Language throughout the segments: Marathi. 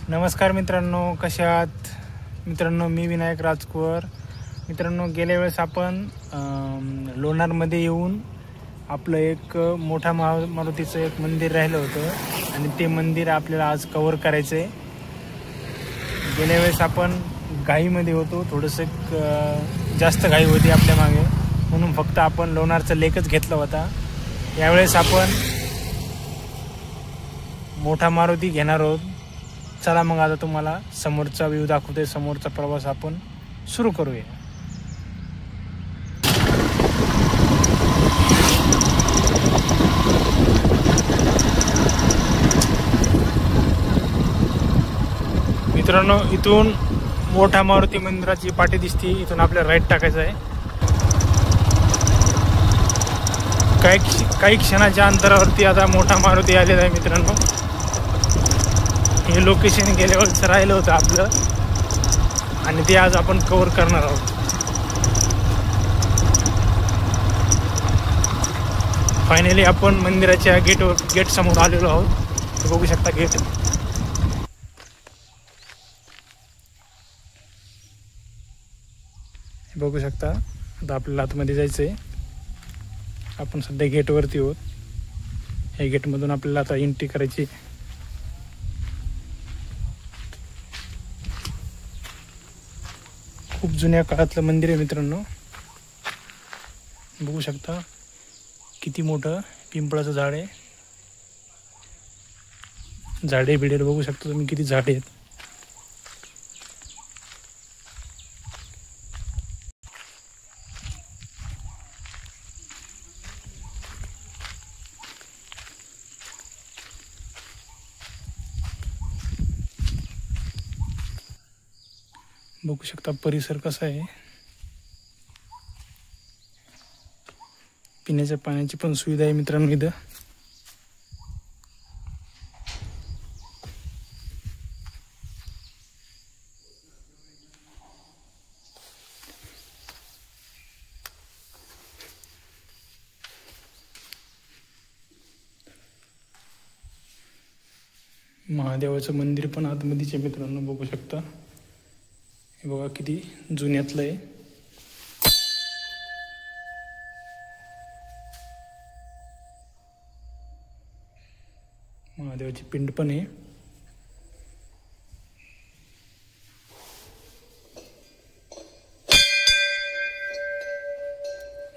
नमस्कार मित्रांनो, कशा आहात मित्रांनो? मी विनायक राजकुवर. मित्रांनो, गेल्या वेळेस आपण लोणारमध्ये येऊन आपलं एक मोठा मारुतीचं एक मंदिर राहिलं होतं आणि ते मंदिर आपल्याला आज कव्हर करायचं आहे. गेल्या वेळेस आपण घाईमध्ये होतो, थोडंसं जास्त घाई होती आपल्या मागे, म्हणून फक्त आपण लोणारचा लेकच घेतला होता. यावेळेस आपण मोठा मारुती घेणार आहोत. चला मग आता तुम्हाला समोरचा व्ह्यू दाखवते, समोरचा प्रवास आपण सुरू करूया. मित्रांनो, इथून मोठा मारुती मंदिराची पाटी दिसते. इथून आपल्याला राईट टाकायचं आहे. काही क्षणाच्या अंतरावरती आता मोठा मारुती आलेला आहे. मित्रांनो, हे लोकेशन गेल्या वेळेस राहिलं होतं आपलं आणि ते आज आपण कव्हर करणार आहोत. फायनली आपण मंदिराच्या गेट समोर आलेलो आहोत. बघू शकता गेट. बघू शकता. आता आपल्याला आतमध्ये जायचं आहे. आपण सध्या गेटवरती आहोत. या गेटमधून आपल्याला आता एंट्री करायची. खूप जुन्या काळातलं मंदिर आहे मित्रांनो. बघू शकता किती मोठं पिंपळाचं झाड आहे. झाडे बिडे बघू शकता तुम्ही, किती झाडे आहेत. बघू शकता परिसर कसा आहे. पिण्याच्या पाण्याची पण सुविधा आहे मित्रांनो इथं. महादेवाचं मंदिर पण आतमध्येच आहे मित्रांनो. बघू शकता. हे बघा किती जुन्यातलं आहे. महादेवाची पिंड पण आहे.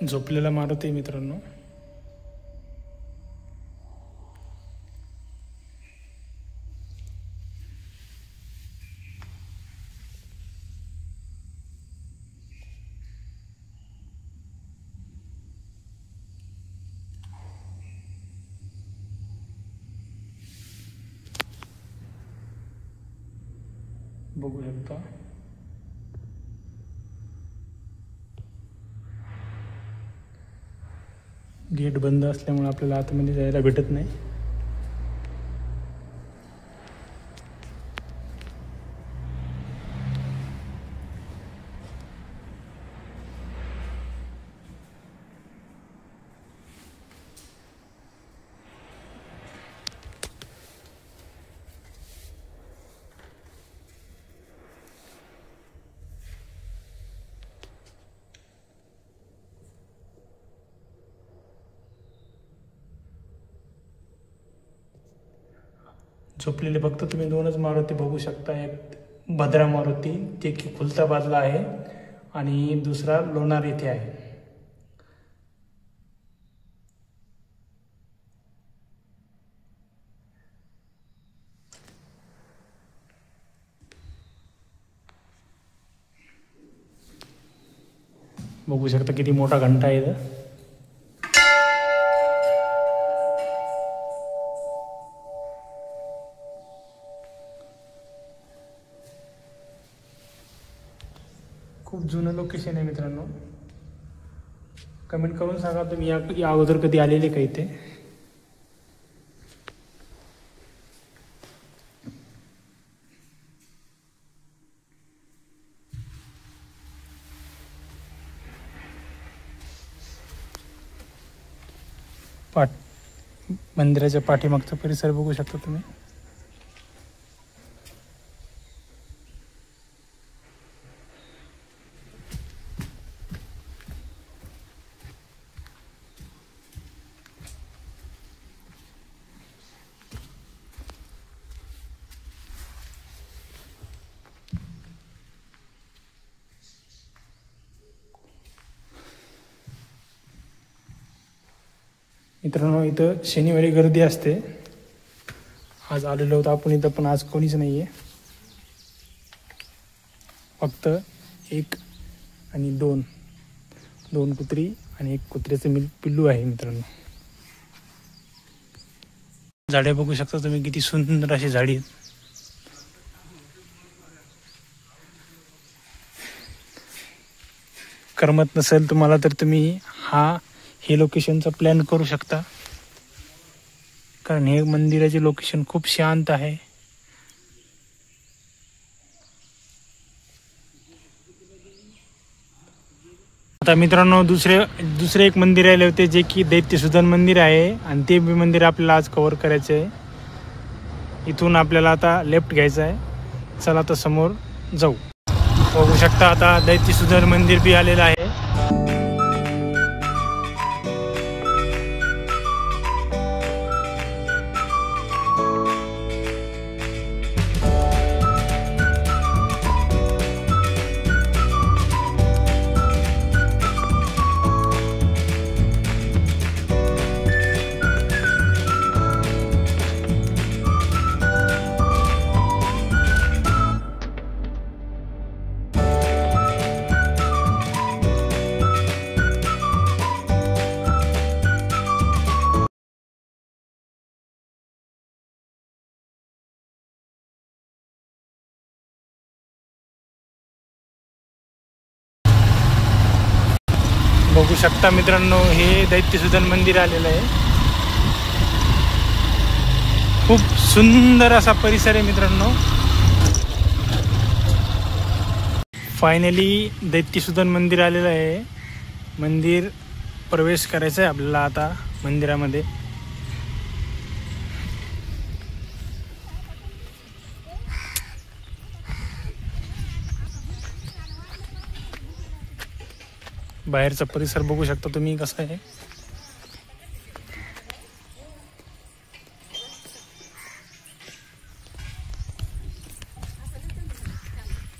झोपलेला मारुती आहे मित्रांनो. बघू शकता. गेट बंद असल्यामुळे आपल्याला आतमध्ये जायला भेटत नाही. झोपलेले फक्त तुम्ही दोनच मारुती बघू शकता. एक भद्रा मारुती जे की खुलताबादला आहे आणि दुसरा लोणार येथे आहे. बघू शकता किती मोठा घंटा आहे इथं. खूप जुनं लोकेशन आहे मित्रांनो. कमेंट करून सांगा तुम्ही या अगोदर कधी आलेले का इथे. मंदिराच्या पाठीमागचा परिसर बघू शकता तुम्ही. मित्रांनो इथं शनिवारी गर्दी असते. आज आलेलो होतो आपण इथं, पण आज कोणीच नाही आहे. फक्त एक आणि दोन कुत्री आणि एक कुत्र्याचं पिल्लू आहे. मित्रांनो झाडे बघू शकता तुम्ही, किती सुंदर अशी झाडी आहेत. करमत नसेल तुम्हाला तर तुम्ही हे लोकेशनचा प्लॅन करू शकता, कारण हे मंदिराचे लोकेशन खूप शांत आहे. आता मित्रांनो दुसरे एक मंदिर आले होते, जे की दैत्यसुदन मंदिर आहे, आणि ते मंदिर आपल्याला आज कव्हर करायचं आहे. इथून आपल्याला आता लेफ्ट घ्यायचा आहे. चला आता समोर जाऊ. बघू शकता आता दैत्यसुदन मंदिर बी आलेलं आहे. बघू शकता मित्रांनो, हे दैत्यसुदन मंदिर आलेलं आहे. खूप सुंदर असा परिसर आहे मित्रांनो. फायनली दैत्यसुदन मंदिर आलेलं आहे. मंदिर प्रवेश करायचा आहे आपल्याला आता मंदिरामध्ये. बाहेरचा परिसर बघू शकता तुम्ही कसा आहे.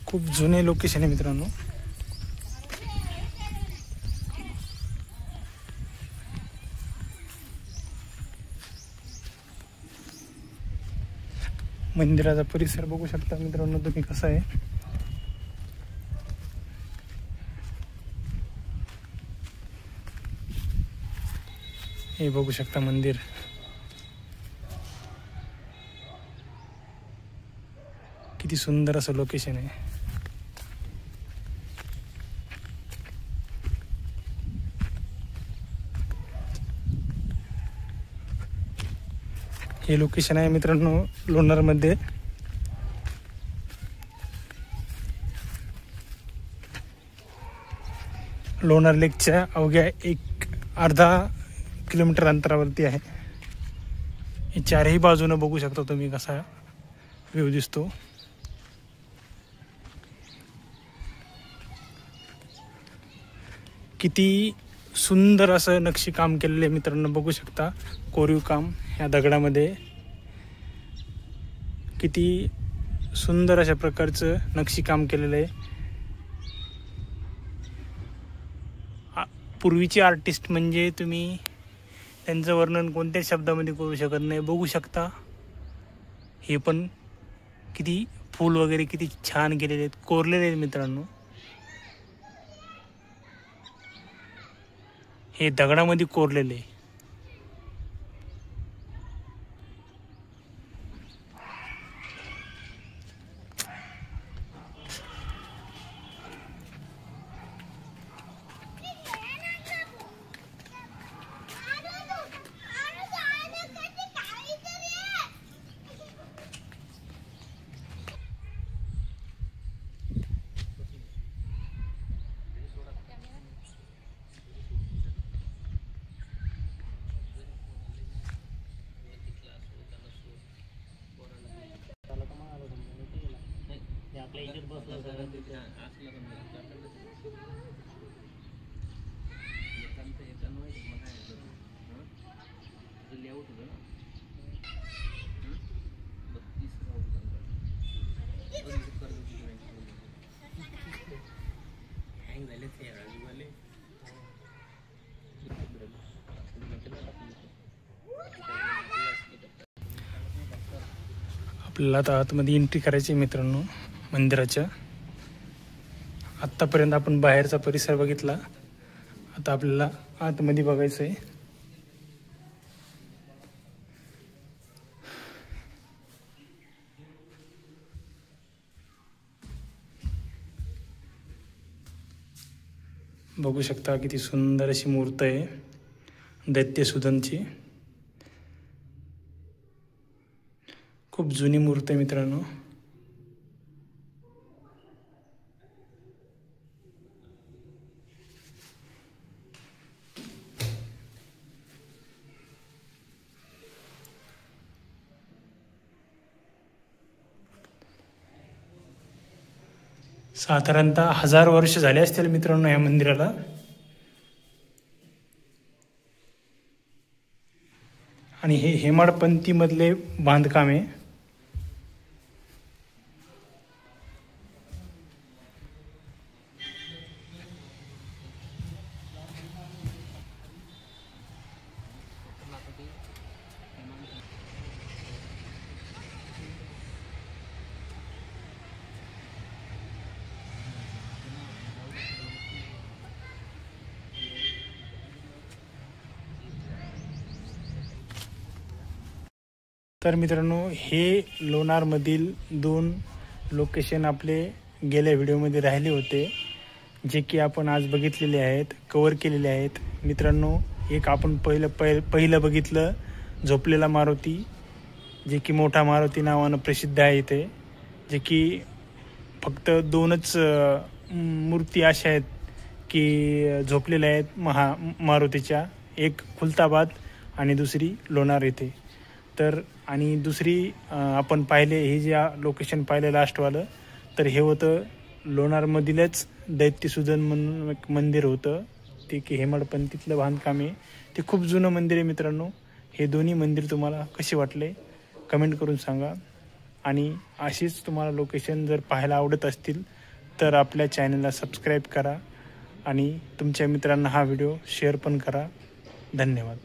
खूप जुने लोकेशन आहे मित्रांनो. मंदिराचा परिसर बघू शकता मित्रांनो तुम्ही कसा आहे. हे बघू शकता मंदिर. किती सुंदर असं लोकेशन आहे. हे लोकेशन आहे मित्रांनो लोणारमध्ये. लोणार लेकच्या अवघ्या अर्धा किलोमीटर अंतरावरती आहे. हे चारही बाजूने बघू शकता तुम्ही कसा व्ह्यू दिसतो. किती सुंदर असं नक्षीकाम केलेलं आहे मित्रांनो. बघू शकता कोरीव काम ह्या दगडामध्ये. किती सुंदर अशा प्रकारचं नक्षीकाम केलेलं आहे. पूर्वीचे आर्टिस्ट म्हणजे तुम्ही त्यांचं वर्णन कोणत्याच शब्दामध्ये करू शकत नाही. बघू शकता हे पण किती फूल वगैरे किती छान केलेले आहेत, कोरलेले आहेत मित्रांनो. हे दगडामध्ये कोरलेले. आपल्याला आता आतमध्ये एंट्री करायची मित्रांनो मंदिराच्या. आत्तापर्यंत आपण बाहेरचा परिसर बघितला, आता आपल्याला आतमध्ये बघायचं आहे. बघू शकता किती सुंदर अशी मूर्त आहे दैत्यसुदनची. खूप जुनी मूर्त आहे मित्रांनो. साधारणतः 1000 वर्ष झाले असतील मित्रांनो या मंदिराला. आणि हे हेमाडपंथी मधले बांधकाम आहे. तर मित्रांनो हे लोणारमधील 2 लोकेशन आपले गेल्या व्हिडिओमध्ये राहिले होते, जे की आपण आज बघितलेले आहेत, कव्हर केलेले आहेत मित्रांनो. एक आपण पहिलं बघितलं झोपलेला मारुती, जे की मोठा मारुती नावानं प्रसिद्ध आहे इथे. जे की फक्त 2च मूर्ती अशा आहेत की झोपलेल्या आहेत मारुतीच्या, एक खुलताबाद आणि दुसरी लोणार येथे. तर आणि दुसरी आपण पाहिले हे जे लोकेशन पाहिलं लास्टवालं, तर हे होतं लोणारमधीलच दैत्यसुदन म्हणून एक मंदिर होतं, ते की हेमाडपंथीतलं बांधकाम आहे. ते खूप जुनं मंदिर आहे मित्रांनो. हे दोन्ही मंदिर तुम्हाला कसे वाटले कमेंट करून सांगा. आणि अशीच तुम्हाला लोकेशन जर पाहायला आवडत असतील तर आपल्या चॅनलला सबस्क्राईब करा आणि तुमच्या मित्रांना हा व्हिडिओ शेअर पण करा. धन्यवाद.